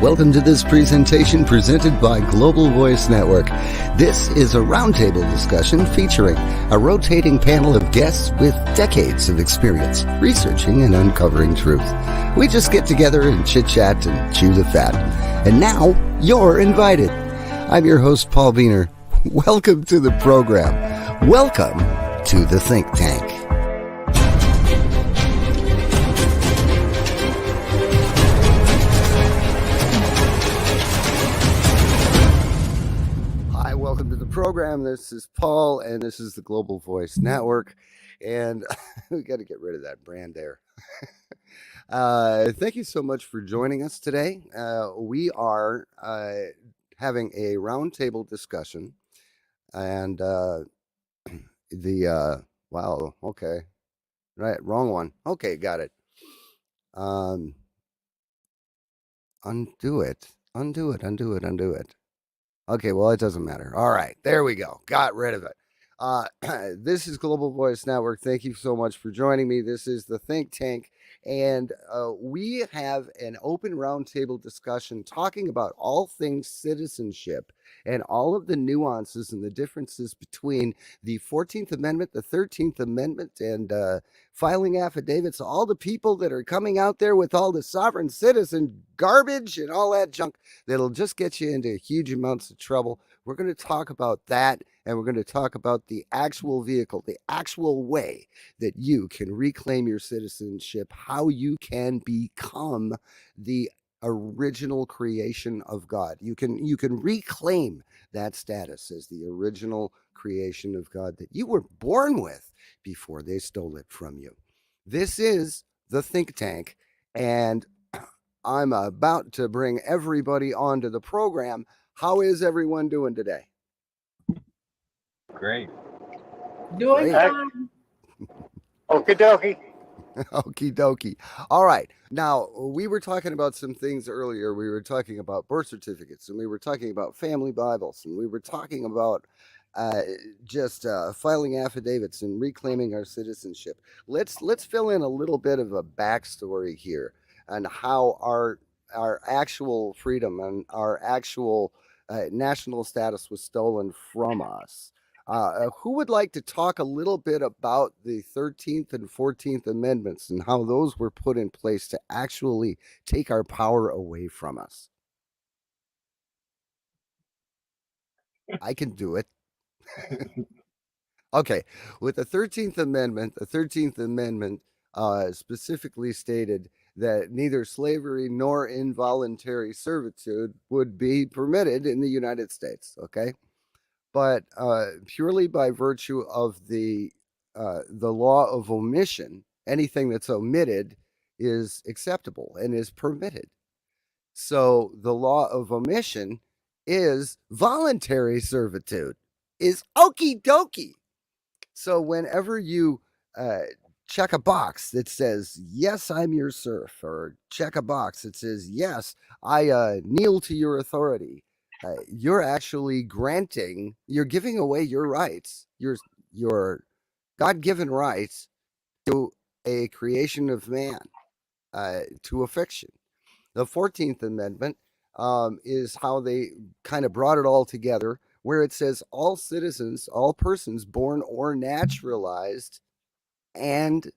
Welcome to this presentation presented by Global Voice Network. This is a roundtable discussion featuring a rotating panel of guests with decades of experience researching and uncovering truth. We just get together and chit-chat and chew the fat. And now, you're invited. I'm your host, Paul Biener. Welcome to the program. Welcome to the Think Tank. Welcome to the program. This is Paul, and this is the Global Voice Network. And we got to get rid of that brand there. Thank you so much for joining us today. We are having a roundtable discussion, and wow, okay, right, wrong one. Okay, got it. Undo it. Okay, well, it doesn't matter. All right, there we go. Got rid of it. This is Global Voice Network. Thank you so much for joining me. This is the Think Tank, and we have an open roundtable discussion talking about all things citizenship and all of the nuances and the differences between the 14th Amendment, the 13th Amendment, and filing affidavits, all the people that are coming out there with all the sovereign citizen garbage and all that junk that'll just get you into huge amounts of trouble. We're going to talk about that, and we're going to talk about the actual vehicle, the actual way that you can reclaim your citizenship, how you can become the original creation of God. You can reclaim that status as the original creation of God that you were born with before they stole it from you. This is the Think Tank, and I'm about to bring everybody onto the program. How is everyone doing today? Great. Doing fine. Okie dokie. Okie dokie. All right. Now, we were talking about some things earlier. We were talking about birth certificates, and we were talking about family Bibles, and we were talking about just filing affidavits and reclaiming our citizenship. Let's fill in a little bit of a backstory here on how our actual freedom and our actual national status was stolen from us. Who would like to talk a little bit about the 13th and 14th Amendments and how those were put in place to actually take our power away from us? I can do it. Okay, with the 13th Amendment, specifically stated that neither slavery nor involuntary servitude would be permitted in the United States. Okay. But purely by virtue of the law of omission, anything that's omitted is acceptable and is permitted. So the law of omission is voluntary servitude, is okie dokie. So whenever you check a box that says, yes, I'm your serf, or check a box that says, yes, I kneel to your authority, you're actually you're giving away your rights, your God-given rights to a creation of man, to a fiction. The 14th Amendment is how they kind of brought it all together, where it says all citizens, all persons born or naturalized and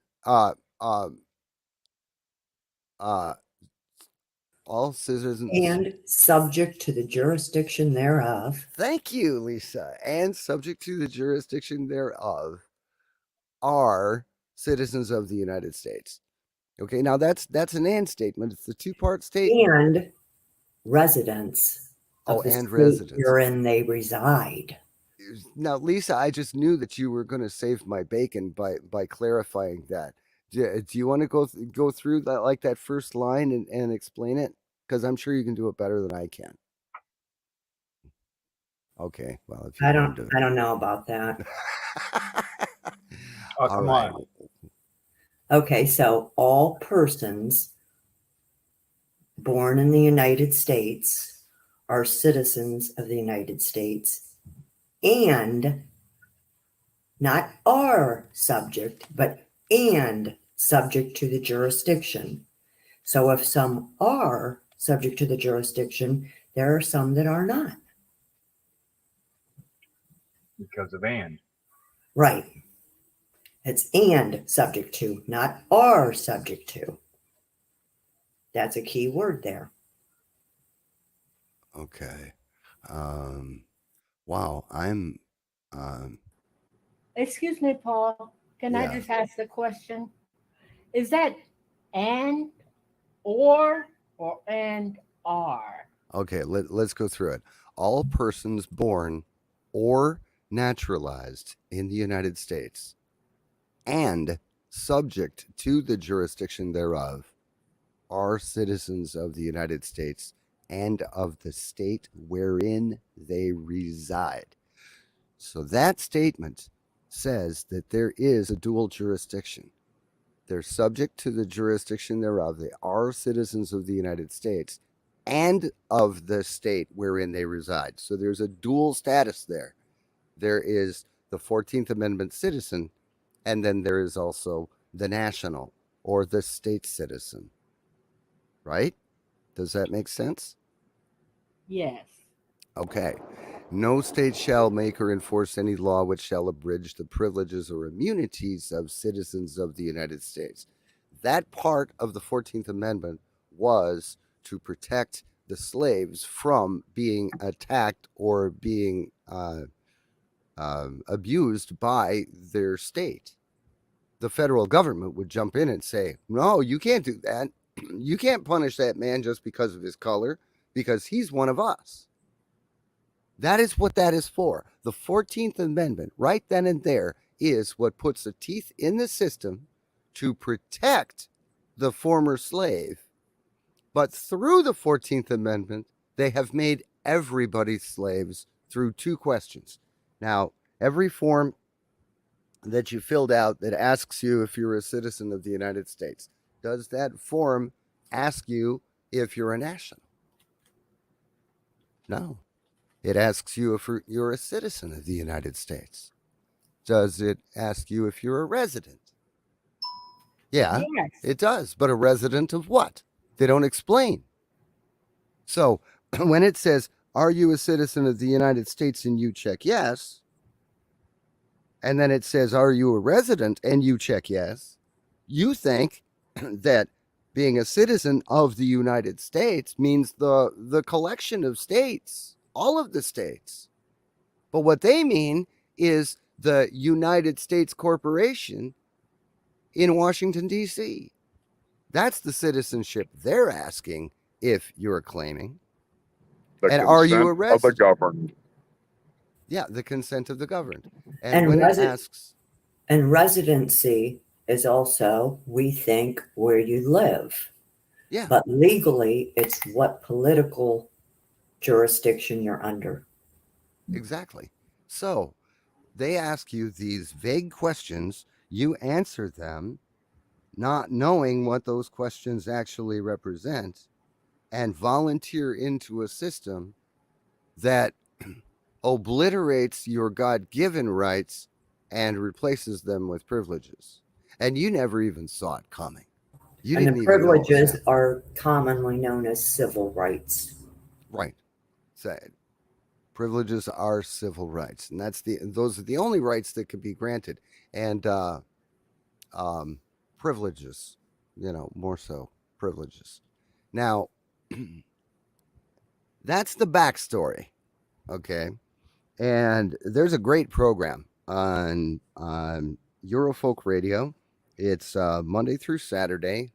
all citizens and subject to the jurisdiction thereof. Thank you, Lisa. And subject to the jurisdiction thereof are citizens of the United States. Okay, now that's an and statement. It's a two-part statement. And residents of the and state residents wherein they reside. Now, Lisa, I just knew that you were going to save my bacon by clarifying that. Do you want to go through that, like that first line and explain it? Because I'm sure you can do it better than I can. Okay, well, if you I don't know about that. Oh, come on. Okay, so all persons born in the United States are citizens of the United States, and not are subject, but and subject to the jurisdiction. So if some are subject to the jurisdiction. There are some that are not. Because of and. Right. It's and subject to, not are subject to. That's a key word there. Okay. Wow. I'm. Excuse me, Paul. Can I Yeah. just ask a question? Is that and or and are? Okay. Let's go through it. All persons born or naturalized in the United States and subject to the jurisdiction thereof are citizens of the United States and of the state wherein they reside. So that statement says that there is a dual jurisdiction. They're subject to the jurisdiction thereof. They are citizens of the United States and of the state wherein they reside. So there's a dual status there. There is the 14th Amendment citizen, and then there is also the national or the state citizen. Right? Does that make sense? Yes. Okay. No state shall make or enforce any law which shall abridge the privileges or immunities of citizens of the United States. That part of the 14th Amendment was to protect the slaves from being attacked or being abused by their state. The federal government would jump in and say, no, you can't do that. You can't punish that man just because of his color, because he's one of us. That is what that is for. The 14th Amendment, right then and there, is what puts the teeth in the system to protect the former slave. But through the 14th Amendment, they have made everybody slaves through two questions. Now, every form that you filled out that asks you if you're a citizen of the United States, does that form ask you if you're a national? No. It asks you if you're a citizen of the United States. Does it ask you if you're a resident? Yeah, Yes. it does. But a resident of what? They don't explain. So when it says, are you a citizen of the United States, and you check yes, and then it says, are you a resident, and you check yes, you think that being a citizen of the United States means the collection of states, all of the states. But what they mean is the United States Corporation in Washington, D.C. That's the citizenship they're asking if you're claiming. The And are you a consent of the resident? governed. Yeah, the consent of the governed. And when it asks, And residency is also, we think, where you live. yeah, But legally, it's what political jurisdiction you're under. exactly. So they ask you these vague questions, you answer them, not knowing what those questions actually represent, and volunteer into a system that obliterates your God given rights and replaces them with privileges. And you never even saw it coming. You And didn't the even know it was privileges happening. are commonly known as civil rights. Right. So, privileges are civil rights, and those are the only rights that could be granted. And privileges, more so privileges. Now, that's the backstory. Okay. And there's a great program on Eurofolk Radio. It's Monday through Saturday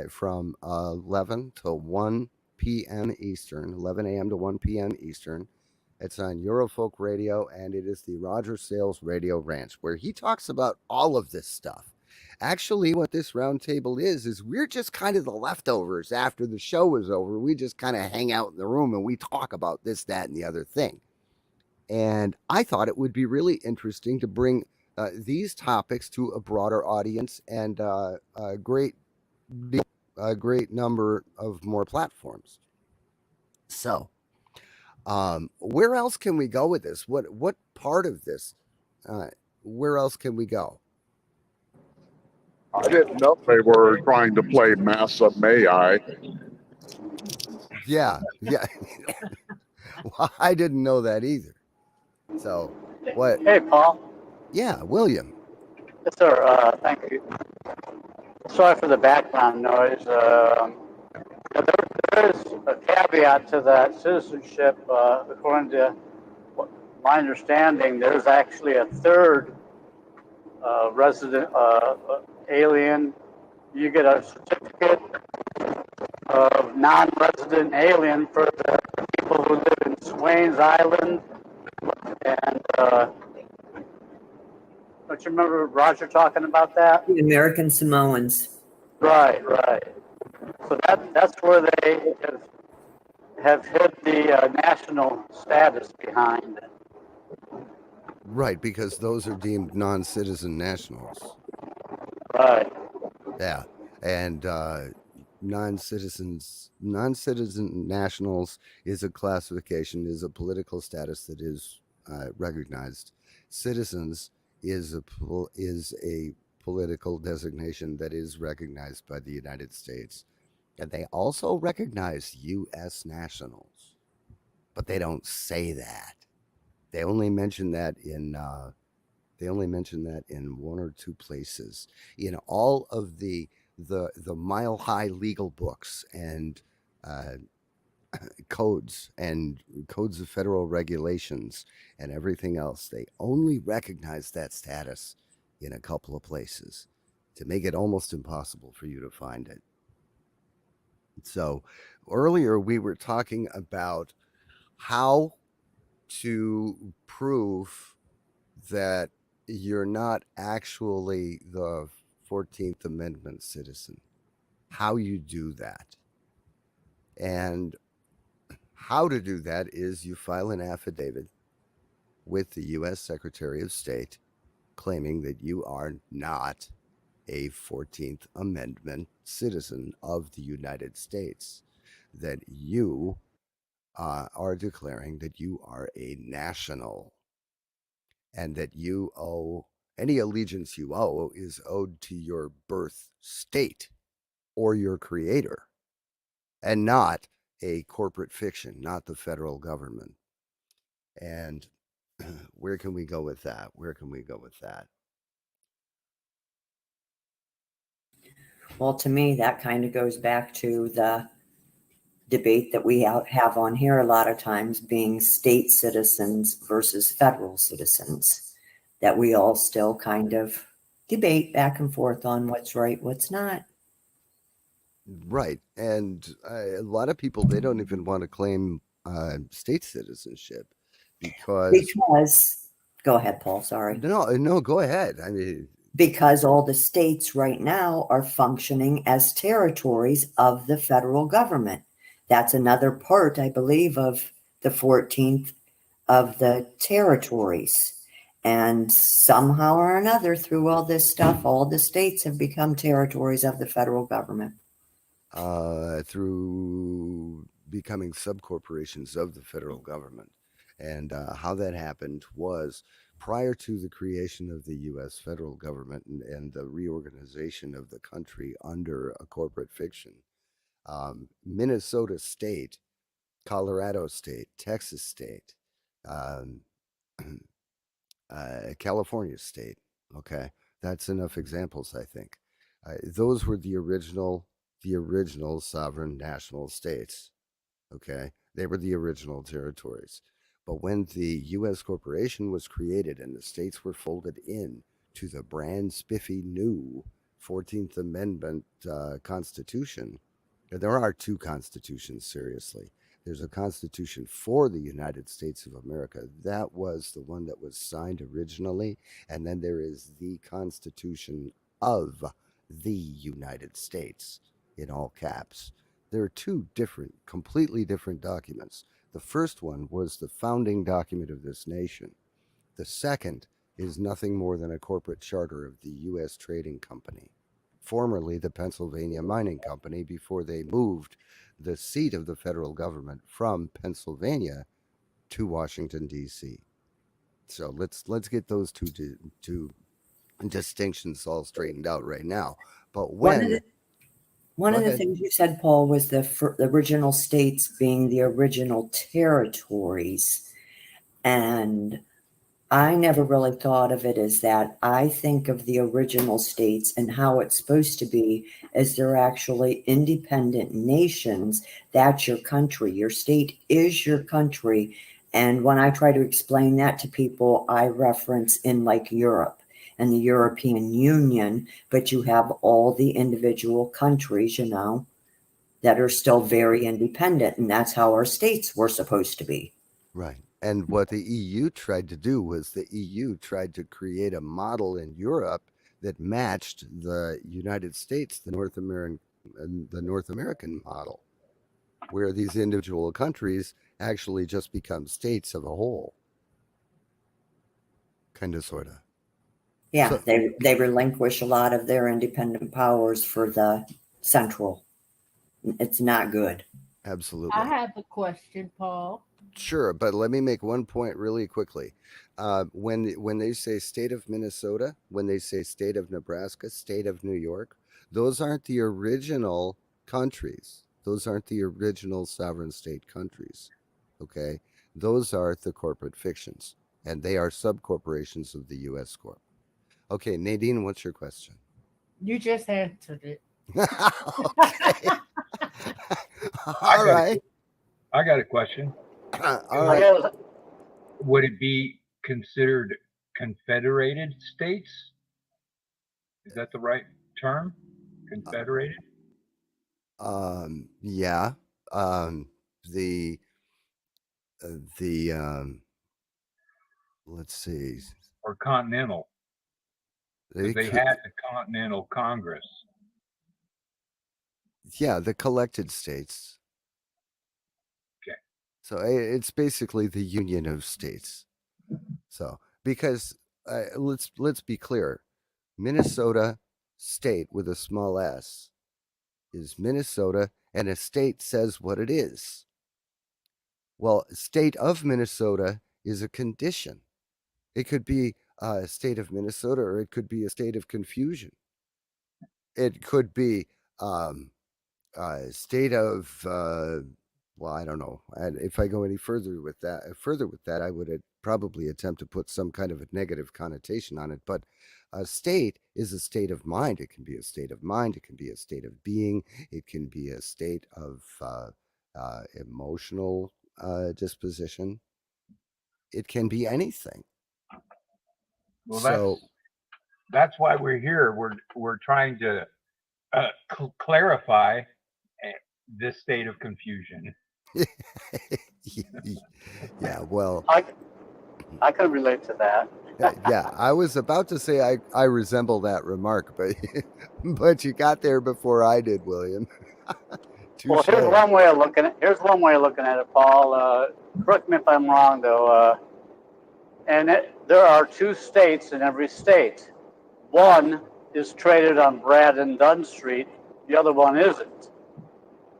from 11 to 1 p.m. Eastern, 11 a.m. to 1 p.m. Eastern. It's on Eurofolk Radio, and it is the Roger Sales Radio Ranch, where he talks about all of this stuff. Actually, what this roundtable is we're just kind of the leftovers after the show is over. We just kind of hang out in the room and we talk about this, that, and the other thing. And I thought it would be really interesting to bring these topics to a broader audience and a great number of more platforms. So, where else can we go with this? What part of this? Where else can we go? I didn't know they were trying to play Massa May I. Yeah, yeah. Well, I didn't know that either. So, what? Hey, Paul. Yeah, William. Yes, sir. Thank you. Sorry for the background noise. There is a caveat to that citizenship. According to my understanding, there's actually a third resident alien. You get a certificate of non-resident alien for the people who live in Swains Island and don't you remember Roger talking about that? The American Samoans. Right, right. So that's where they have hid the national status behind. Right, because those are deemed non-citizen nationals. Right. Yeah, and non-citizen nationals is a classification, is a political status that is recognized. Citizens is a political designation that is recognized by the United States, and they also recognize U.S. nationals, but they don't say that. They only mention that in one or two places. In all of the mile high legal books and uh, codes of federal regulations and everything else, they only recognize that status in a couple of places to make it almost impossible for you to find it. So earlier we were talking about how to prove that you're not actually the 14th Amendment citizen, how you do that. And how to do that is you file an affidavit with the U.S. Secretary of State claiming that you are not a 14th Amendment citizen of the United States, that you are declaring that you are a national and that you owe any allegiance you owe is owed to your birth state or your creator and not a corporate fiction, not the federal government. And where can we go with that? Where can we go with that? Well, to me, that kind of goes back to the debate that we have on here a lot of times, being state citizens versus federal citizens, that we all still kind of debate back and forth on what's right, what's not. Right. And a lot of people, they don't even want to claim state citizenship because, Because, go ahead, Paul, sorry. no, go ahead. I mean, Because all the states right now are functioning as territories of the federal government. That's another part, I believe, of the 14th of the territories. And somehow or another, through all this stuff, all the states have become territories of the federal government. through becoming subcorporations of the federal government. And how that happened was prior to the creation of the U.S. federal government and the reorganization of the country under a corporate fiction. Minnesota State, Colorado State, Texas State, um, California State. Okay, that's enough examples, I think. Those were the original sovereign national states. Okay, they were the original territories. But when the U.S. corporation was created and the states were folded in to the brand spiffy new 14th Amendment Constitution, there are two constitutions, seriously. There's a constitution for the United States of America. That was the one that was signed originally. And then there is the Constitution of the United States in all caps. There are two different, completely different documents. The first one was the founding document of this nation. The second is nothing more than a corporate charter of the U.S. Trading Company, formerly the Pennsylvania Mining Company, before they moved the seat of the federal government from Pennsylvania to Washington, D.C. So let's get those two distinctions all straightened out right now. But One of when the One Go of the ahead. things you said, Paul, was the original states being the original territories. And I never really thought of it as that. I think of the original states and how it's supposed to be as they're actually independent nations. That's your country. Your state is your country. And when I try to explain that to people, I reference in like Europe and the European Union, but you have all the individual countries, that are still very independent. And that's how our states were supposed to be. Right. And what the EU tried to do was the EU tried to create a model in Europe that matched the United States, the North American model, where these individual countries actually just become states of a whole, kind of, sort of. Yeah, So, they relinquish a lot of their independent powers for the central. It's not good. I absolutely. have a question, Paul. Sure, but let me make one point really quickly. When they say state of Minnesota, when they say state of Nebraska, state of New York, those aren't the original countries. Those aren't the original sovereign state countries. Okay, those are the corporate fictions, and they are subcorporations of the U.S. Corp. Okay, Nadine, what's your question? You just answered it. Okay, I all got a, right, I got a question. all I right. guess Would it be considered confederated states? Is that the right term? Confederated? Yeah. Um, the the let's see. Or continental? They Because they could, had the Continental Congress. yeah, the collected states. Okay. So it's basically the union of states. So because let's be clear, Minnesota state with a small s is Minnesota, and a state says what it is. Well, state of Minnesota is a condition. It could be a state of Minnesota, or it could be a state of confusion. It could be um, state of well, I don't know. And if I go any further with that, I would probably attempt to put some kind of a negative connotation on it. But a state is a state of mind. It can be a state of mind. It can be a state of being. It can be a state of emotional disposition. It can be anything. Well, So that's why we're here. We're trying to clarify this state of confusion. yeah, well, I can relate to that. yeah, I was about to say I resemble that remark, but but you got there before I did, William. Well, Touche. here's one way of looking at it, Paul. Correct me if I'm wrong, though. There are two states in every state. One is traded on Brad and Dunn Street. The other one isn't.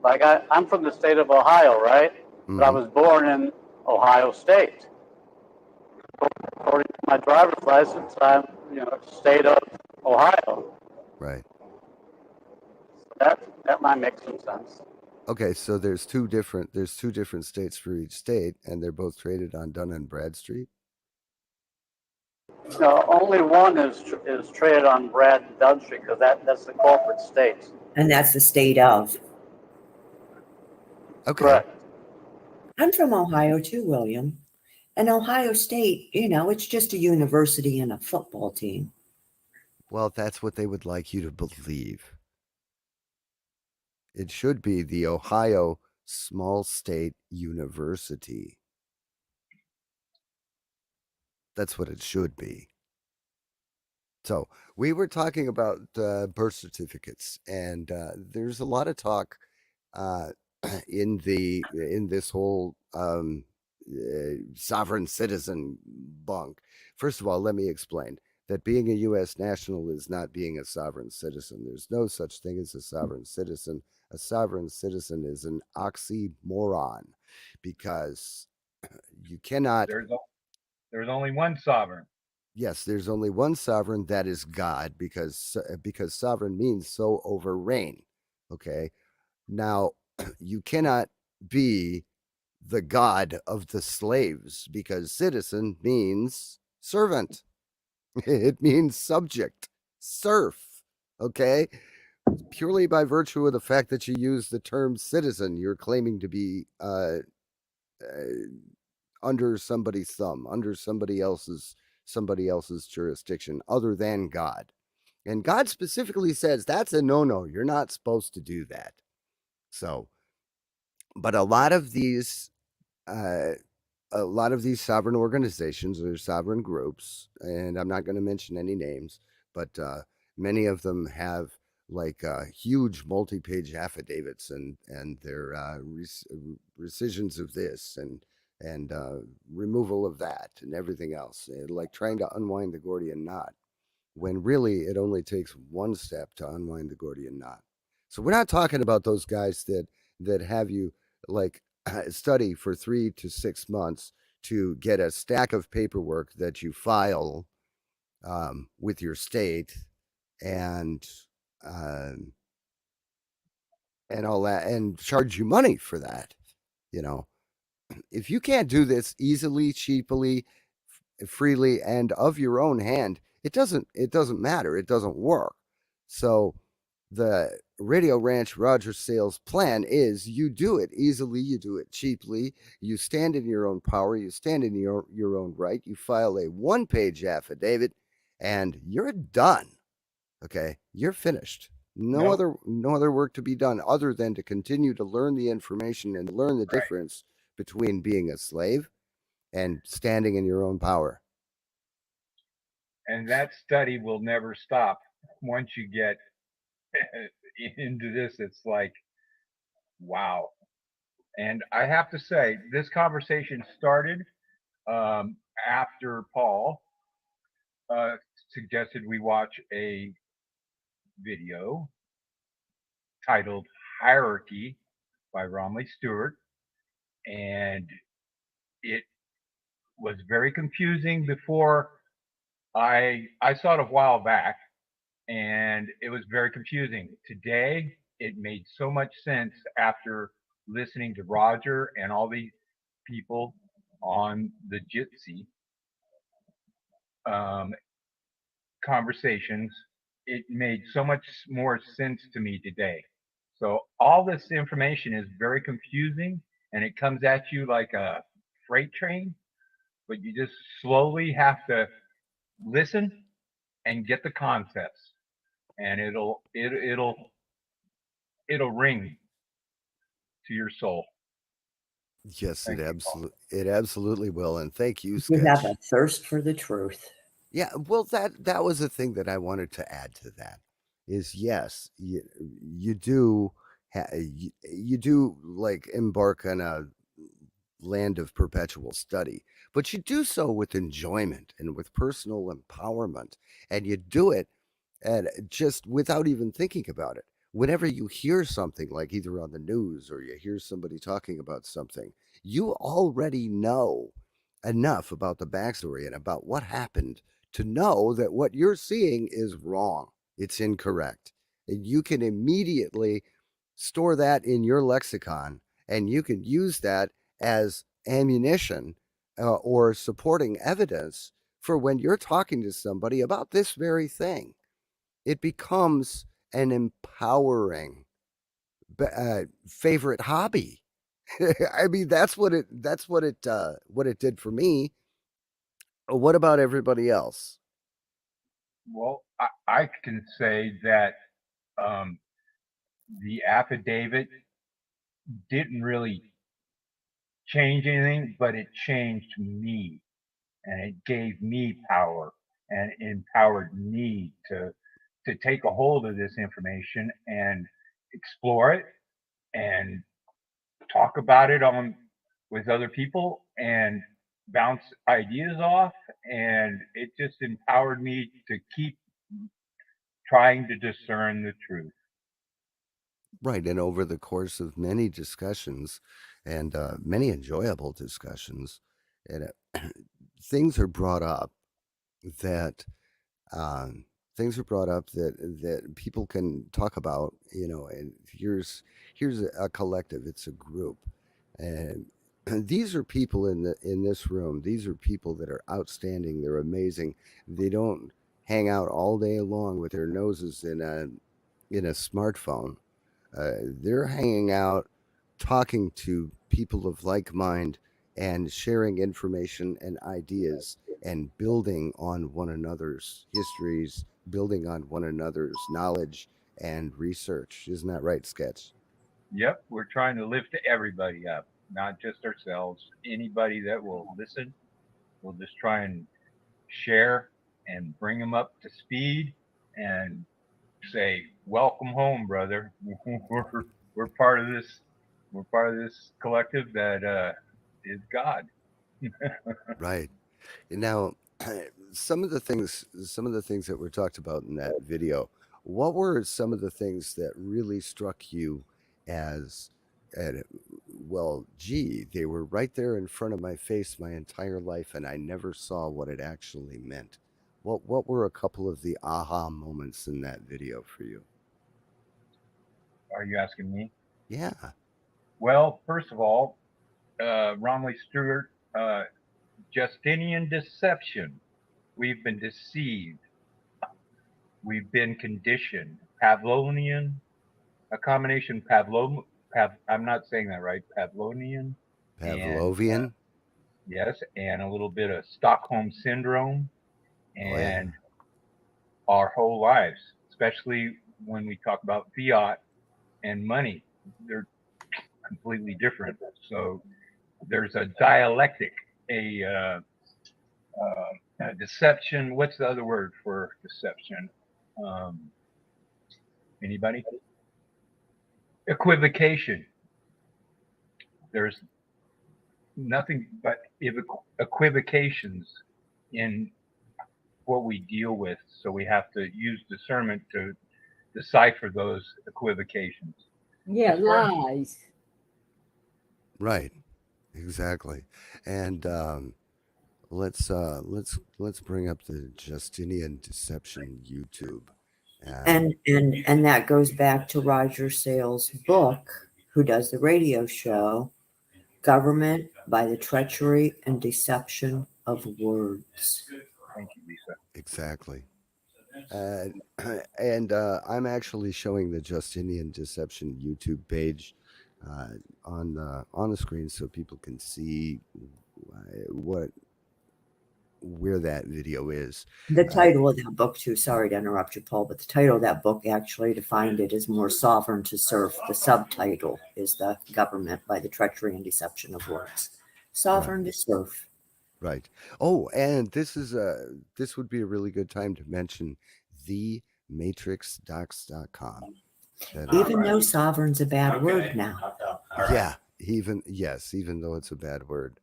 Like I'm from the state of Ohio, right? But I Hmm. was born in Ohio State. According to my driver's license, I'm state of Ohio. Right. That might make some sense. Okay, so there's two different states for each state, and they're both traded on Dun and Bradstreet. No, only one is traded on Brad and Dunn Street because that's the corporate state. And that's the state of. Okay. Correct. I'm from Ohio too, William. And Ohio State, it's just a university and a football team. Well, that's what they would like you to believe. It should be the Ohio Small State University. That's what it should be. So we were talking about birth certificates, and there's a lot of talk uh, in this whole sovereign citizen bunk. First of all, let me explain that being a U.S. national is not being a sovereign citizen. There's no such thing as a sovereign citizen. A sovereign citizen is an oxymoron because you cannot. There's only one sovereign. Yes, there's only one sovereign, that is God, because sovereign means so over reign. Okay. Now, you cannot be the God of the slaves because citizen means servant. It means subject, serf. Okay. Purely by virtue of the fact that you use the term citizen, you're claiming to be uh, under somebody's thumb, under somebody else's jurisdiction, other than God. And God specifically says that's a no-no. You're not supposed to do that. So, but uh, a lot of these sovereign organizations or sovereign groups, and I'm not going to mention any names, but many of them have like huge multi-page affidavits and their rescissions of this and removal of that and everything else, like trying to unwind the Gordian knot when really it only takes one step to unwind the Gordian knot. So we're not talking about those guys that have you like study for 3 to 6 months to get a stack of paperwork that you file with your state and um, and all that and charge you money for that. You know, if you can't do this easily, cheaply, freely, and of your own hand, it doesn't matter. It doesn't work. So the Radio Ranch Rogers sales plan is you do it easily, you do it cheaply, you stand in your own power, you stand in your own right, you file a one-page affidavit, and you're done. Okay, you're finished. No, No other work to be done other than to continue to learn the information and learn the right. difference between being a slave and standing in your own power. And that study will never stop. Once you get into this, it's like, wow. And I have to say, this conversation started after Paul uh, suggested we watch a video titled Hierarchy by Romley Stewart. And it was very confusing before I saw it a while back, and it was very confusing. Today, it made so much sense after listening to Roger and all these people on the Jitsi um, conversations. It made so much more sense to me today. So all this information is very confusing, and it comes at you like a freight train, but you just slowly have to listen and get the concepts, and it'll ring to your soul. Yes, Thank you, Paul. it absolutely will, and thank you, You have a Sketch. thirst for the truth. Yeah, well, that was the thing that I wanted to add to that. Is yes, you do you do like embark on a land of perpetual study, but you do so with enjoyment and with personal empowerment, and you do it and just without even thinking about it. Whenever you hear something like either on the news or you hear somebody talking about something, you already know enough about the backstory and about what happened to know that what you're seeing is wrong. It's incorrect. And you can immediately store that in your lexicon and you can use that as ammunition or supporting evidence for when you're talking to somebody about this very thing. It becomes an empowering favorite hobby. I mean, what it did for me. What about everybody else? Well, I can say that um, the affidavit didn't really change anything, but it changed me, and it gave me power and empowered me to take a hold of this information and explore it and talk about it on with other people and bounce ideas off, and it just empowered me to keep trying to discern the truth. Right, and over the course of many discussions and many enjoyable discussions, and things are brought up that things are brought up that people can talk about, and here's a collective, it's a group, and these are people in this room. These are people that are outstanding. They're amazing. They don't hang out all day long with their noses in a smartphone. They're hanging out, talking to people of like mind, and sharing information and ideas, and building on one another's histories, building on one another's knowledge and research. Isn't that right, Sketch? Yep, we're trying to lift everybody up, not just ourselves. Anybody that will listen, we'll just try and share and bring them up to speed and say, "Welcome home, brother." We're part of this. We're part of this collective that is God. Right. Now, some of the things that were talked about in that video, what were some of the things that really struck you as, and well, gee, they were right there in front of my face my entire life, and I never saw what it actually meant. What were a couple of the aha moments in that video for you? Are you asking me? Yeah. Well, first of all, Romley Stewart, Justinian deception. We've been deceived. We've been conditioned. Pavlovian, a combination I'm not saying that right. Pavlovian, and Pavlovian. yes, and a little bit of Stockholm syndrome, Oh yeah. and our whole lives, especially when we talk about fiat and money, they're completely different. So there's a dialectic, a deception. What's the other word for deception? Um, Anybody? Equivocation. There's nothing but equivocations in what we deal with. So we have to use discernment to decipher those equivocations. Yeah, As far lies. Right. Exactly. And let's bring up the Justinian Deception YouTube. Um, And that goes back to Roger Sales' book, who does the radio show, Government by the Treachery and Deception of Words. thank you, Lisa. exactly. Uh, and I'm actually showing the Justinian Deception YouTube page uh, on the screen so people can see what where that video is. The Uh, title of that book, too, sorry to interrupt you, Paul, but the title of that book actually defined it as more sovereign to serve. The subtitle is The Government by the Treachery and Deception of Words. right. Sovereign to serve. Right. Oh, and this would be a really good time to mention thematrixdocs.com. That Even though sovereign's a bad word now. yeah, even though it's a bad word.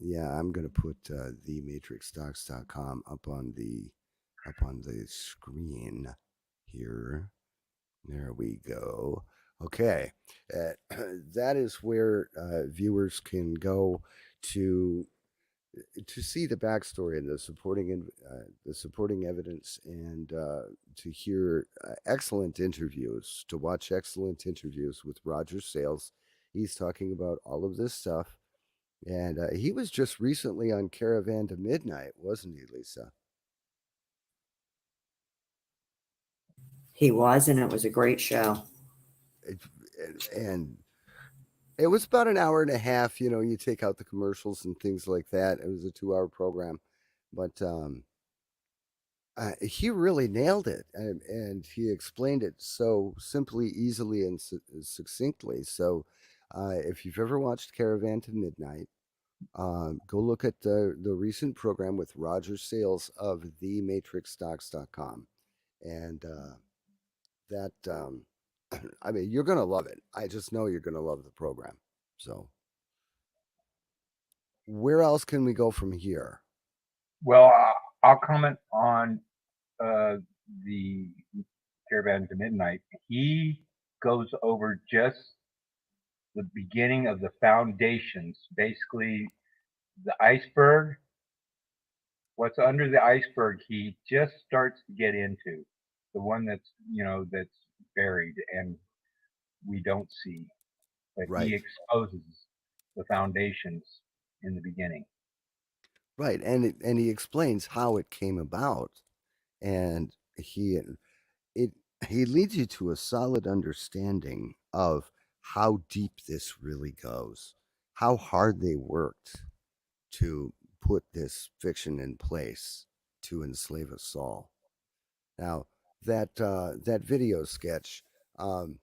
Yeah, I'm gonna put thematrixdocs.com up on the screen here. There we go. Okay, that is where viewers can go to to see the backstory and the supporting evidence, and to hear excellent interviews, to watch excellent interviews with Roger Sales. He's talking about all of this stuff, and he was just recently on Caravan to Midnight, wasn't he, Lisa? He was, and it was a great show. It, and it was about an hour and a half. You take out the commercials and things like that. It was a 2-hour program, but he really nailed it, and he explained it so simply, easily, and succinctly. So, if you've ever watched Caravan to Midnight, go look at the recent program with Roger Sales of thematrixdocs.com. And that, I mean, you're going to love it. I just know you're going to love the program. So, where else can we go from here? Well, I'll comment on the Caravan to Midnight. He goes over just the beginning of the foundations, basically the iceberg what's under the iceberg he just starts to get into, the one that's that's buried and we don't see, but he Right. exposes the foundations in the beginning. Right. And he explains how it came about, and it he leads you to a solid understanding of how deep this really goes, how hard they worked to put this fiction in place to enslave us all. Now, that video sketch, um,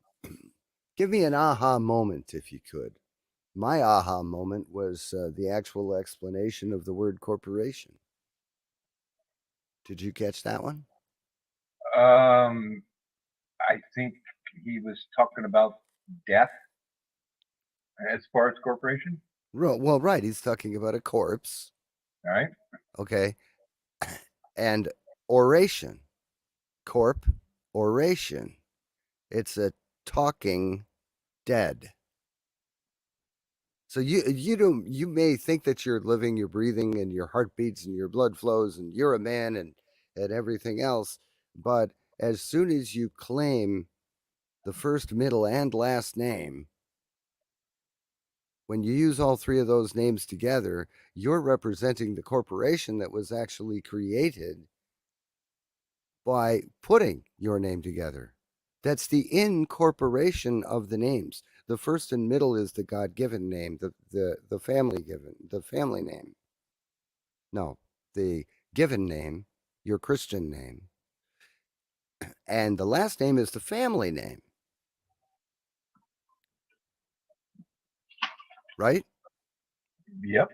give me an aha moment if you could. My aha moment was the actual explanation of the word corporation. Did you catch that one? um I think he was talking about death as far as corporation. Well, right. He's talking about a corpse. All right. Okay. And oration. Corp oration. It's a talking dead. So you may think that you're living, you're breathing, and your heart beats and your blood flows, and you're a man and everything else. But as soon as you claim the first, middle, and last name, when you use all three of those names together, you're representing the corporation that was actually created by putting your name together. That's the incorporation of the names. The first and middle is the God-given name, the family name. No, the given name, your Christian name, and the last name is the family name, right? Yep.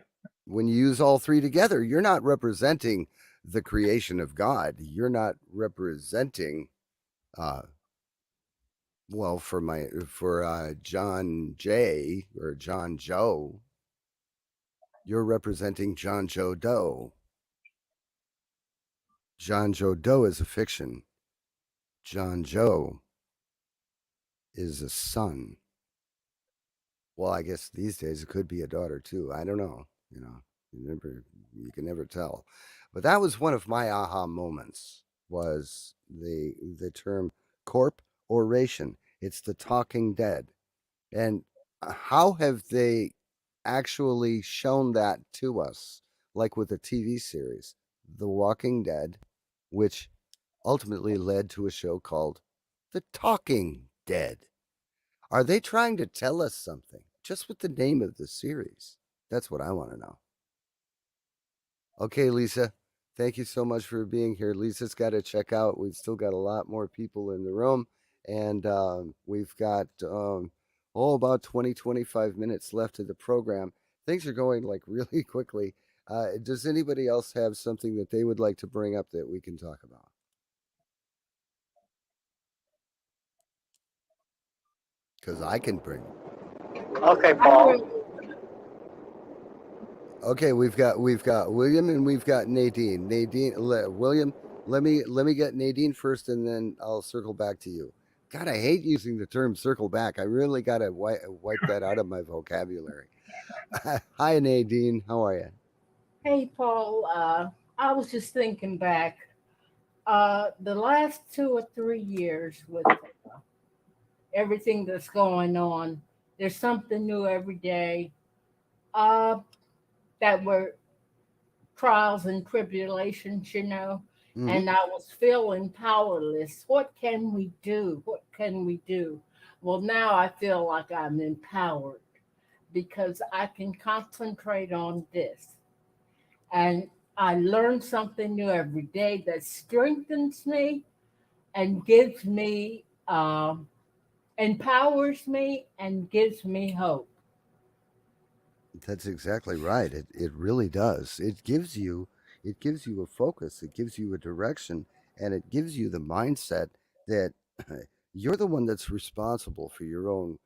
When you use all three together, you're not representing the creation of God. You're not representing uh, well, for John J or John Joe, you're representing John Joe Doe. John Joe Doe is a fiction. John Joe is a son. Well, I guess these days it could be a daughter too. I don't know. You can never tell. But that was one of my aha moments. Was the term corp oration? It's the talking dead. And how have they actually shown that to us, like with a TV series, The Walking Dead, which ultimately led to a show called The Talking Dead? Are they trying to tell us something just with the name of the series? That's what I want to know. Okay, Lisa, thank you so much for being here. Lisa's got to check out. We've still got a lot more people in the room, and we've got about 20, 25 minutes left of the program. Things are going like really quickly. Does anybody else have something that they would like to bring up that we can talk about? Because I can bring. Okay, Paul. Okay, we've got William and we've got Nadine. William, let me get Nadine first, and then I'll circle back to you. God, I hate using the term "circle back." I really got to wipe that out of my vocabulary. Hi, Nadine. How are you? Hey, Paul. I was just thinking back. The last 2 or 3 years with everything that's going on, there's something new every day. Uh, that were trials and tribulations, Mm-hmm. and I was feeling powerless. What can we do? What can we do? Well, now I feel like I'm empowered because I can concentrate on this. And I learn something new every day that strengthens me and gives me, empowers me and gives me hope. That's exactly right. It really does. It gives you a focus, it gives you a direction, and it gives you the mindset that you're the one that's responsible for your own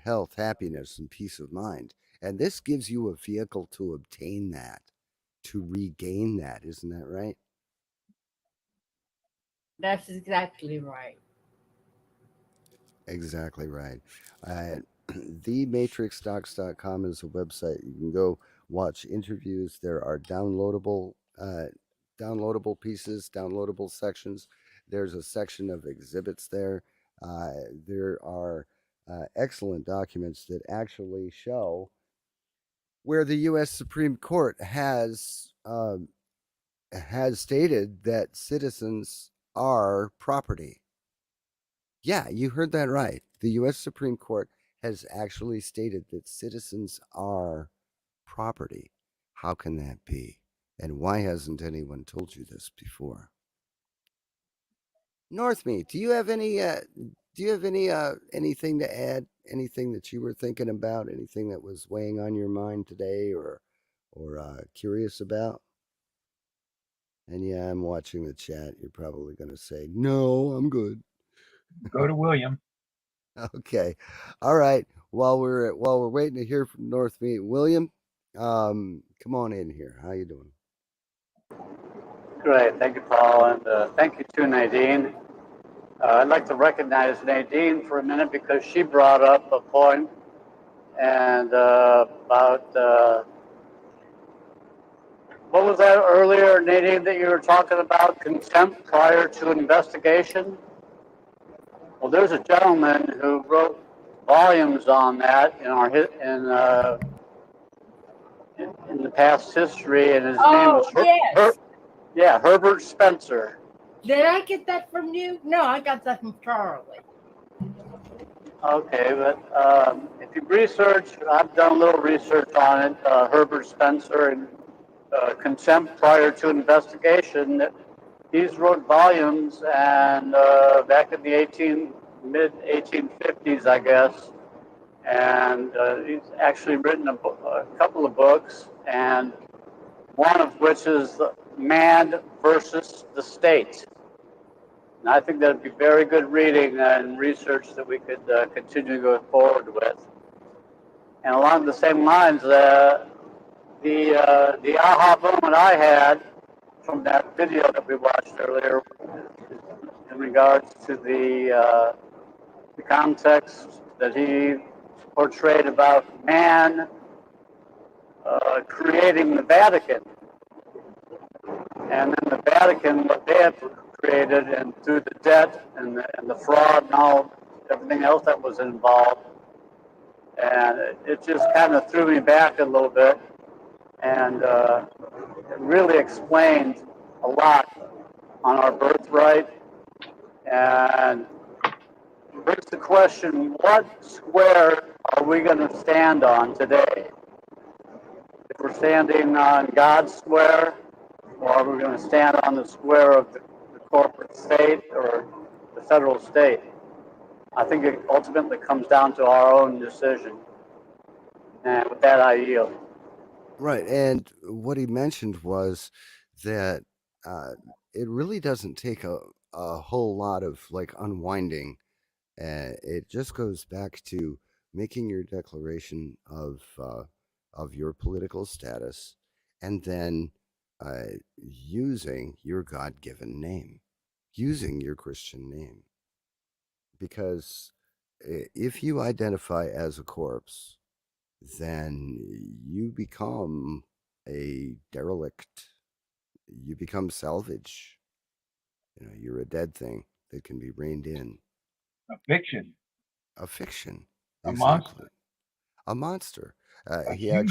health, happiness, and peace of mind. And this gives you a vehicle to obtain that, to regain that. Isn't that right? That's exactly right. Exactly right. Uh, thematrixdocs.com is a website. You can go watch interviews. There are downloadable uh, downloadable pieces, downloadable sections. There's a section of exhibits there. There are excellent documents that actually show where the U.S. Supreme Court has stated that citizens are property. Yeah, you heard that right. The U.S. Supreme Court has actually stated that citizens are property. How can that be? And why hasn't anyone told you this before? Northmead, do you have anything to add? Anything that you were thinking about? Anything that was weighing on your mind today, or curious about? And yeah, I'm watching the chat. You're probably going to say, "No, I'm good." Go to William. Okay, all right. While we're waiting to hear from Northmead, William, come on in here. How you doing? Great. Thank you, Paul. And thank you to Nadine. I'd like to recognize Nadine for a minute because she brought up a point and about what was that earlier, Nadine, that you were talking about? Contempt prior to investigation? Well, there's a gentleman who wrote volumes on that in the past history, and his name was yes. Herbert Spencer. Did I get that from you? No, I got that from Charlie. Okay, but if you research, I've done a little research on it. Herbert Spencer and contempt prior to investigation. He's wrote volumes, and back in the mid 1850s, I guess, and he's actually written a couple of books, and one of which is Man versus the State. And I think that'd be very good reading and research that we could continue to go forward with. And along the same lines, the aha moment I had from that video that we watched earlier in regards to the context that he portrayed about man creating the Vatican, and then the Vatican, what they had created, and through the debt and the fraud and all everything else that was involved, and it just kind of threw me back a little bit, and it really explained a lot on our birthright, and brings the question: what square are we going to stand on today? If we're standing on God's square, or are we going to stand on the square of the corporate state or the federal state? I think it ultimately comes down to our own decision. And with that, I yield. Right, and what he mentioned was that it really doesn't take a whole lot of like unwinding. It just goes back to making your declaration of your political status, and then using your God-given name, using your Christian name, because if you identify as a corpse, then you become a derelict. You become salvage. You're a dead thing that can be reined in. A fiction. A fiction. A Exactly. monster. A monster. A He human.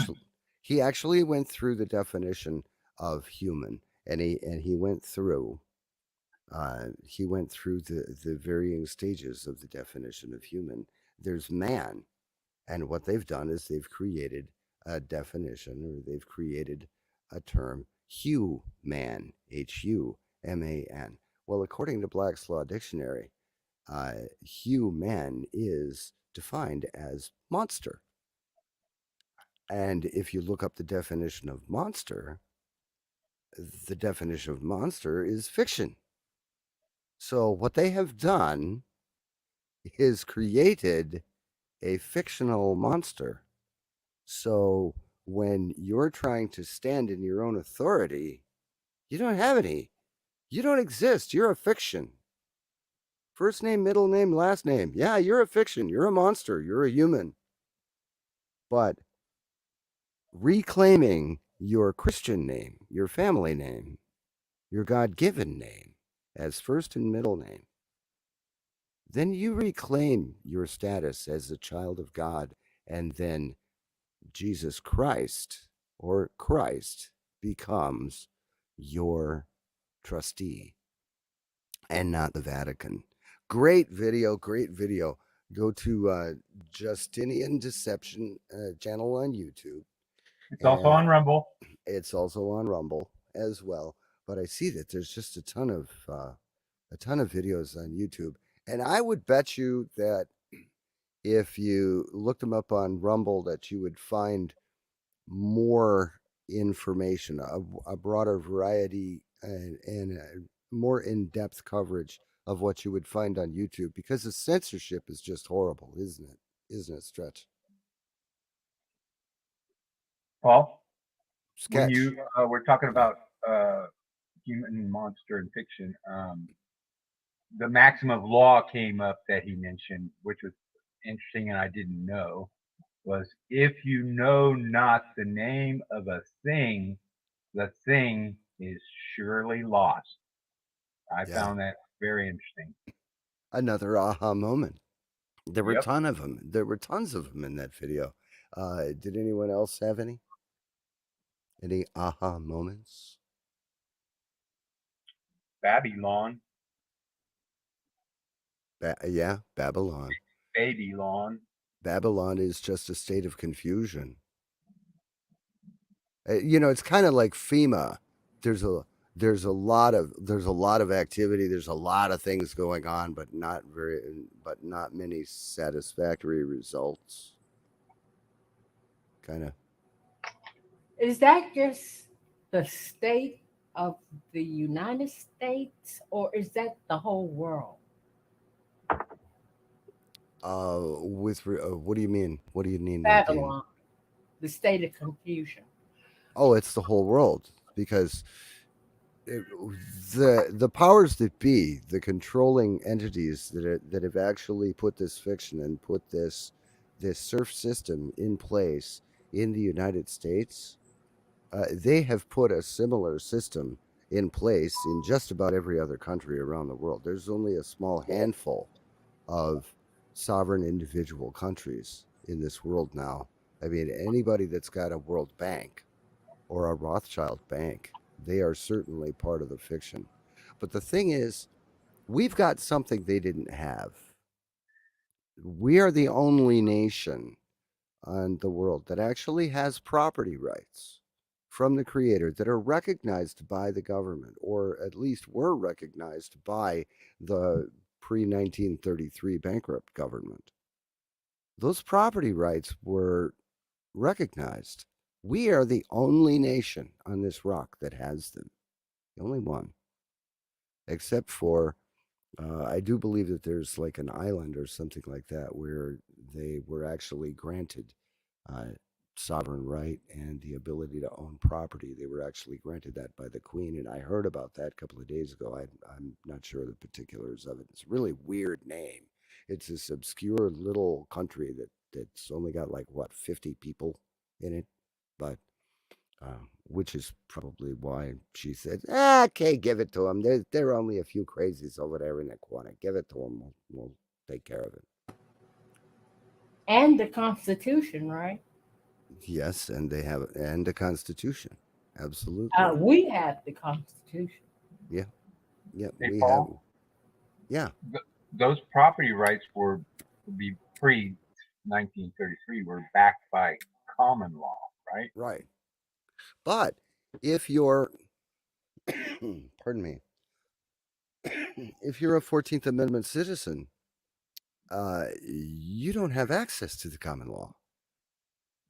actually went through the definition of human, and he went through the varying stages of the definition of human. There's man, and what they've done is they've created a definition, or they've created a term, human, human. Well, according to Black's Law Dictionary, human is defined as monster. And if you look up the definition of monster, the definition of monster is fiction. So what they have done is created a fictional monster. So when you're trying to stand in your own authority, you don't have any. You don't exist. You're a fiction. First name, middle name, last name. Yeah, you're a fiction. You're a monster. You're a human. But reclaiming your Christian name, your family name, your God given name as first and middle name, then you reclaim your status as a child of God, and then Jesus Christ or Christ becomes your trustee and not the Vatican. Great video, great video. Go to Justinian Deception channel on YouTube, It's also and on Rumble. it's also on Rumble as well. But I see that there's just a ton of videos on YouTube, and I would bet you that if you looked them up on Rumble, that you would find more information, a broader variety, and more in-depth coverage of what you would find on YouTube, because the censorship is just horrible, isn't it? Isn't it, Stretch? Paul, when Sketch. you were talking Yeah. about human monster and fiction, the maxim of law came up that he mentioned, which was interesting and I didn't know, was if you know not the name of a thing, the thing is surely lost. I Yeah. found that very interesting. Another aha moment. There were a Yep. ton of them. There were tons of them in that video. Did anyone else have any? Any aha moments? Babylon, Yeah, Babylon. Babylon. Babylon is just a state of confusion. It's kind of like FEMA. There's a there's a lot of activity. There's a lot of things going on, but not many satisfactory results. Kind of. Is that just the state of the United States, or is that the whole world? What do you mean? What do you mean, Nadine? Babylon, the state of confusion. Oh, it's the whole world, because it, the powers that be, the controlling entities that have actually put this fiction and put this surf system in place in the United States, they have put a similar system in place in just about every other country around the world. There's only a small handful of sovereign individual countries in this world now. I mean, anybody that's got a World Bank or a Rothschild bank, they are certainly part of the fiction. But the thing is, we've got something they didn't have. We are the only nation on the world that actually has property rights from the creator that are recognized by the government, or at least were recognized by the pre 1933 bankrupt government. Those property rights were recognized. We are the only nation on this rock that has them. The only one, except for I do believe that there's like an island or something like that where they were actually granted uh, sovereign right and the ability to own property. They were actually granted that by the Queen, and I heard about that a couple of days ago. I'm not sure the particulars of it. It's a really weird name. It's this obscure little country that's only got like what 50 people in it, but which is probably why she said, "Okay, give it to them. There are only a few crazies over there in the corner. Give it to them. We'll take care of it." And the Constitution, right? Yes, and they have and a constitution. Absolutely. We have the Constitution. Yeah. Yeah. Hey, We have. Paul, Yeah. those property rights were be pre 1933 were backed by common law, right? Right. But if you're, pardon me, if you're a 14th Amendment citizen, you don't have access to the common law.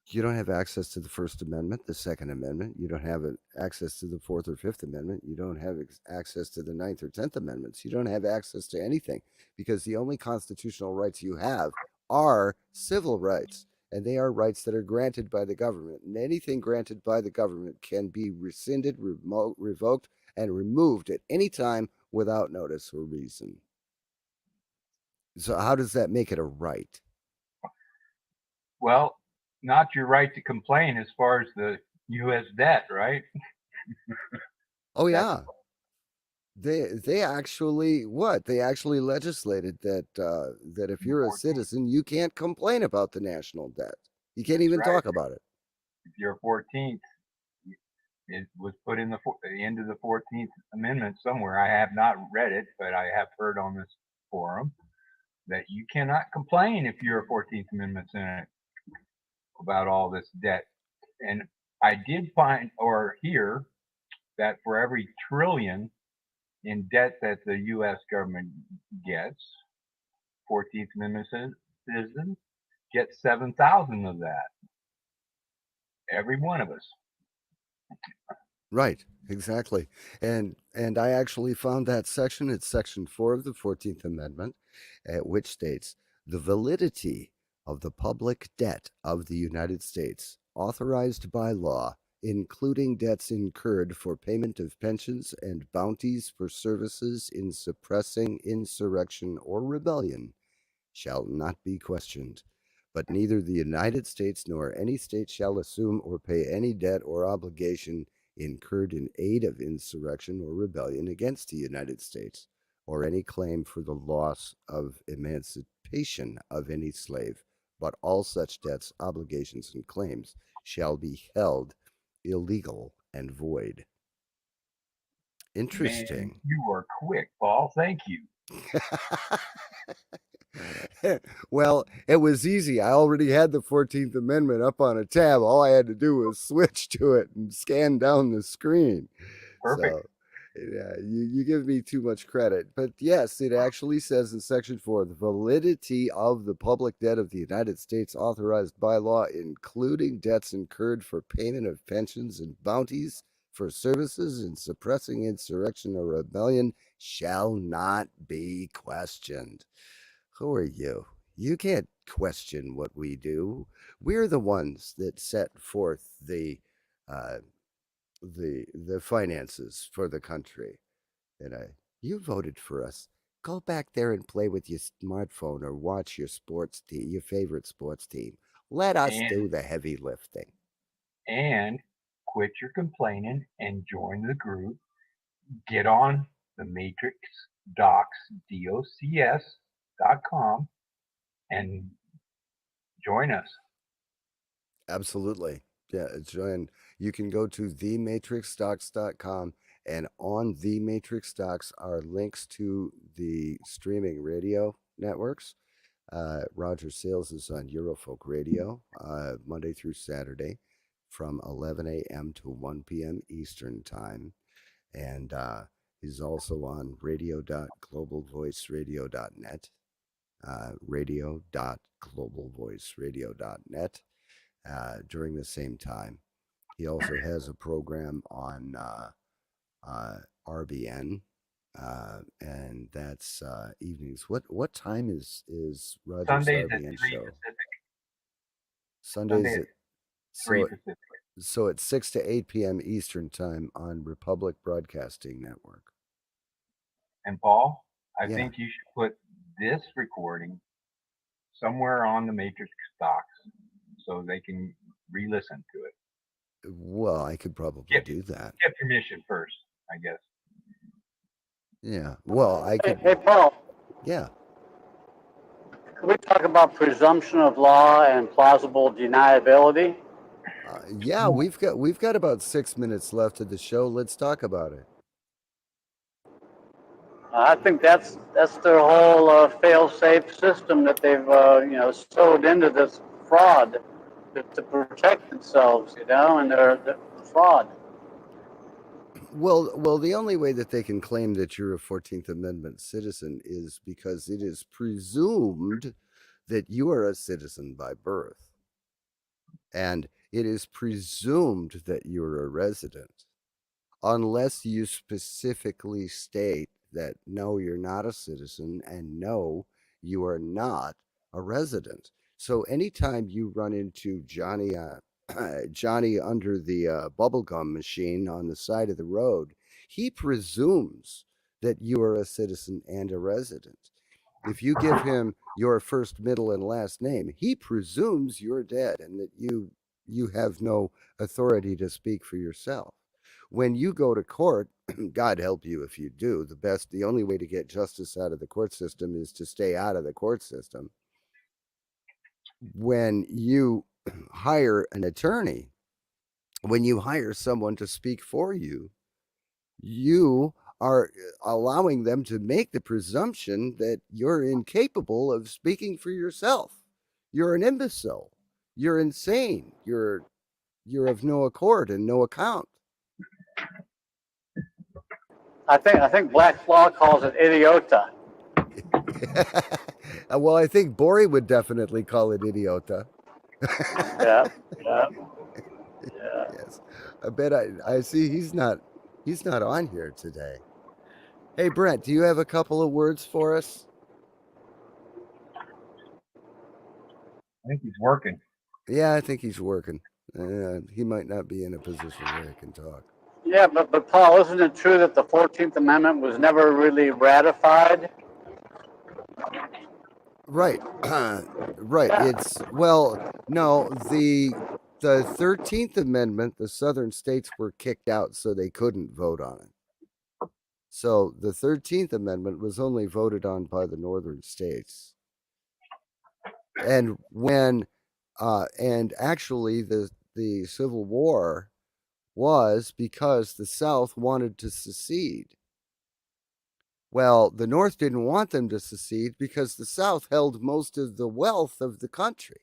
You don't have access to the First Amendment, the Second Amendment. You don't have access to the Fourth or Fifth Amendment. You don't have access to the Ninth or 10th Amendments. You don't have access to anything, because the only constitutional rights you have are civil rights, and they are rights that are granted by the government. And anything granted by the government can be rescinded, revoked, and removed at any time without notice or reason. So, how does that make it a right? Well, not your right to complain as far as the U.S. debt, right? Oh That's yeah, they actually what they actually legislated that that if the you're a 14th. citizen, you can't complain about the national debt. You can't That's even right. talk about it. If you're 14th, it was put in the end of the 14th Amendment somewhere. I have not read it, but I have heard on this forum that you cannot complain if you're a 14th Amendment senator about all this debt. And I did find or hear that for every trillion in debt that the U.S. government gets, 14th Amendment citizens get 7,000 of that. Every one of us. Right, exactly. And I actually found that section. It's section 4 of the 14th Amendment, which states the validity of the public debt of the United States authorized by law, including debts incurred for payment of pensions and bounties for services in suppressing insurrection or rebellion, shall not be questioned. But neither the United States nor any state shall assume or pay any debt or obligation incurred in aid of insurrection or rebellion against the United States, or any claim for the loss of emancipation of any slave, but all such debts, obligations, and claims shall be held illegal and void. Man, Interesting. you are quick, Paul. Thank you. Well, it was easy. I already had the 14th Amendment up on a tab. All I had to do was switch to it and scan down the screen. Perfect. So, yeah, you give me too much credit. But yes, it actually says in Section 4 the validity of the public debt of the United States authorized by law, including debts incurred for payment of pensions and bounties for services in suppressing insurrection or rebellion, shall not be questioned. Who are you? You can't question what we do. We're the ones that set forth uh, the finances for the country. And you voted for us. Go back there and play with your smartphone or watch your sports team, your favorite sports team. Let us And do the heavy lifting. and quit your complaining and join the group. Get on the Matrix docs.com and join us. Absolutely. Yeah, join. You can go to thematrixdocs.com, and on the Matrix Docs are links to the streaming radio networks. Roger Sales is on Eurofolk Radio Monday through Saturday from 11 a.m. to 1 p.m. Eastern Time. And he's also on radio.globalvoiceradio.net, radio.globalvoiceradio.net during the same time. He also has a program on RBN, and that's evenings. What time is Roger's Sundays at RBN 3 show? Pacific. Sunday Sundays at at 3 so Pacific. so at 6 to 8 p.m. Eastern time on Republic Broadcasting Network. And Paul, I Yeah. think you should put this recording somewhere on the Matrix docs so they can re-listen to it. Well, I could probably Get do that. get permission first, I guess. Yeah. Well, I Hey, could. hey, Paul, Yeah. can we talk about presumption of law and plausible deniability? Yeah. We've got about 6 minutes left of the show. Let's talk about it. I think that's their whole fail-safe system that they've sewed into this fraud to protect themselves, and their fraud. Well, the only way that they can claim that you're a 14th Amendment citizen is because it is presumed that you are a citizen by birth, and it is presumed that you're a resident, unless you specifically state that no, you're not a citizen, and no, you are not a resident. So anytime you run into Johnny, Johnny under the bubblegum machine on the side of the road, he presumes that you are a citizen and a resident. If you give him your first, middle, and last name, he presumes you're dead and that you have no authority to speak for yourself. When you go to court, God help you if you do. The only way to get justice out of the court system is to stay out of the court system. When you hire an attorney, when you hire someone to speak for you are allowing them to make the presumption that you're incapable of speaking for yourself. You're an imbecile. You're insane. You're of no accord and no account. I think Black Law calls it idiota. Well, I think Bori would definitely call it idiota. Yeah, yeah, yeah. Yes. I bet I see he's not on here today. Hey Brent, do you have a couple of words for us? I think he's working. Yeah, I think he's working. He might not be in a position where he can talk. Yeah, but Paul, isn't it true that the 14th Amendment was never really ratified? Right. Right. Yeah. No, the 13th Amendment, the southern states were kicked out so they couldn't vote on it. So the 13th Amendment was only voted on by the northern states. And and actually the Civil War was because the South wanted to secede. Well, the North didn't want them to secede because the South held most of the wealth of the country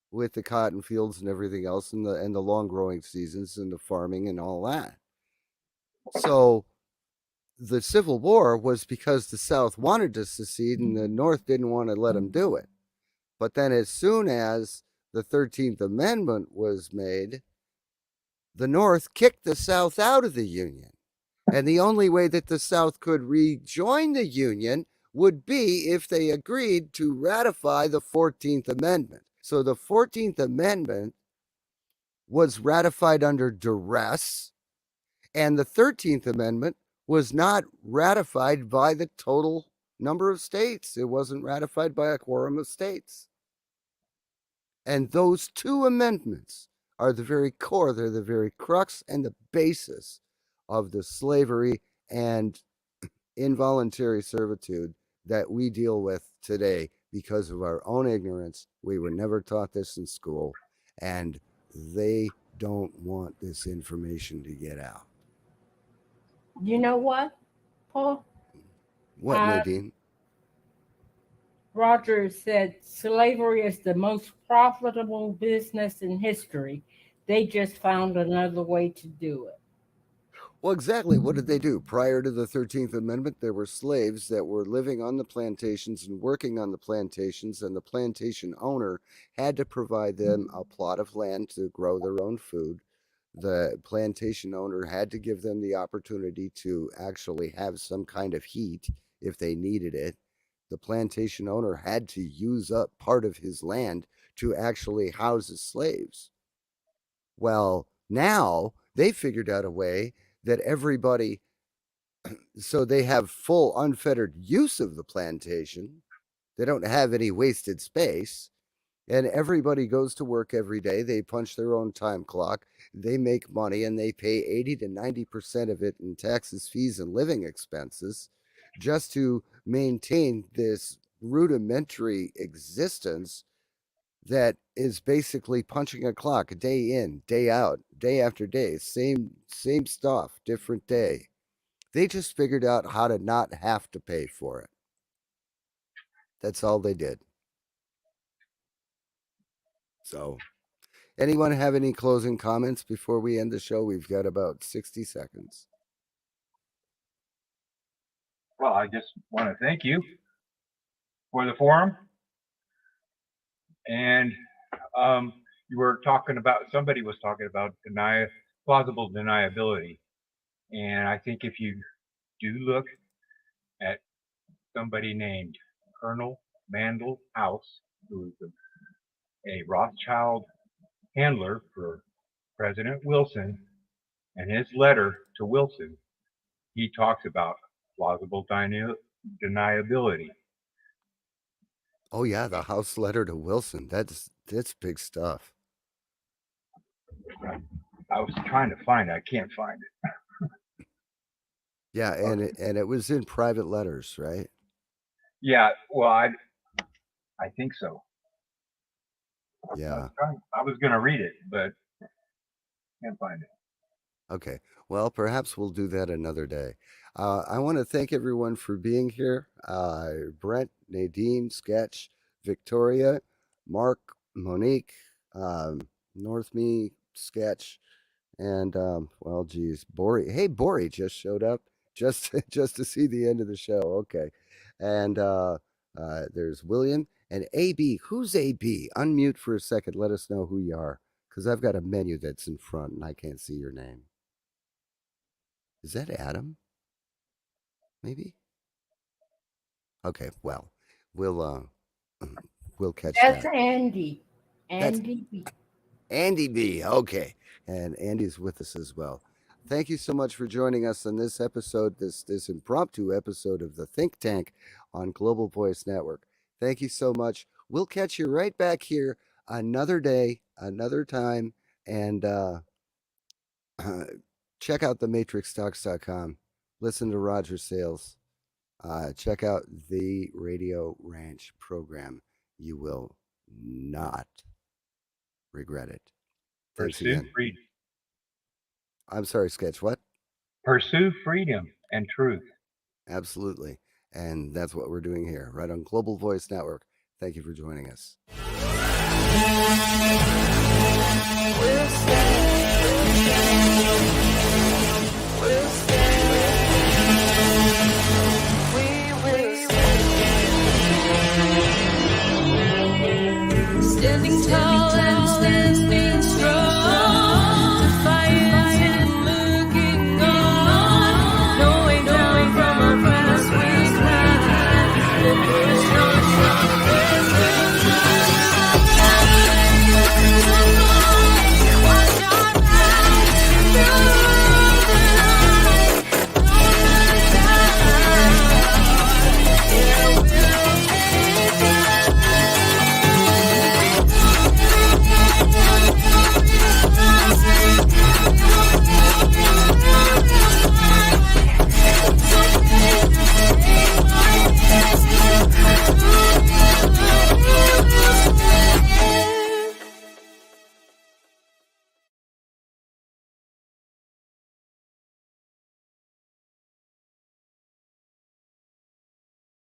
with the cotton fields and everything else and the long growing seasons and the farming and all that. So the Civil War was because the South wanted to secede and the North didn't want to let them do it. But then as soon as the 13th Amendment was made, the North kicked the South out of the Union. And the only way that the South could rejoin the Union would be if they agreed to ratify the 14th Amendment. So the 14th Amendment was ratified under duress, and the 13th Amendment was not ratified by the total number of states. It wasn't ratified by a quorum of states. And those two amendments are the very core, they're the very crux and the basis of the slavery and involuntary servitude that we deal with today because of our own ignorance. We were never taught this in school, and they don't want this information to get out. You know what, Paul? What, Nadine? Roger said slavery is the most profitable business in history. They just found another way to do it. Well, exactly. What did they do? Prior to the 13th Amendment, there were slaves that were living on the plantations and working on the plantations, and the plantation owner had to provide them a plot of land to grow their own food. The plantation owner had to give them the opportunity to actually have some kind of heat if they needed it. The plantation owner had to use up part of his land to actually house his slaves. Well, now they figured out a way that everybody, so they have full unfettered use of the plantation. They don't have any wasted space. And everybody goes to work every day. They punch their own time clock. They make money and they pay 80 to 90% of it in taxes, fees, and living expenses just to maintain this rudimentary existence that is basically punching a clock day in, day out, day after day, same stuff, different day. They just figured out how to not have to pay for it. That's all they did. So, anyone have any closing comments before we end the show? We've got about 60 seconds. Well, I just want to thank you for the forum. And you were talking about, somebody was talking about plausible deniability. And I think if you do look at somebody named Colonel Mandel House, who is a Rothschild handler for President Wilson, and his letter to Wilson, he talks about plausible deniability. Oh yeah, the House letter to Wilson. That's big stuff. I was trying to find it. I can't find it. Yeah, and it was in private letters, right? Yeah, well, I think so. Yeah. I was going to read it, but can't find it. Okay. Well, perhaps we'll do that another day. I want to thank everyone for being here. Brent, Nadine, Sketch, Victoria, Mark, Monique, North Me, Sketch, and well, geez, Bori. Hey, Bori just showed up just just to see the end of the show. Okay, and there's William and AB. Who's AB? Unmute for a second. Let us know who you are, because I've got a menu that's in front and I can't see your name. Is that Adam? Maybe. Okay. Well, we'll we'll catch That's that. Andy. That's Andy B. Andy B. Okay. And Andy's with us as well. Thank you so much for joining us on this episode, this impromptu episode of the Think Tank on Global Voice Network. Thank you so much. We'll catch you right back here another day, another time, and check out thematrixtalks.com. Listen to Roger Sales. Check out the Radio Ranch program. You will not regret it. Thanks Pursue again. freedom. I'm sorry, Sketch. What? Pursue freedom and truth. Absolutely. And that's what we're doing here, right on Global Voice Network. Thank you for joining us. Standing tall.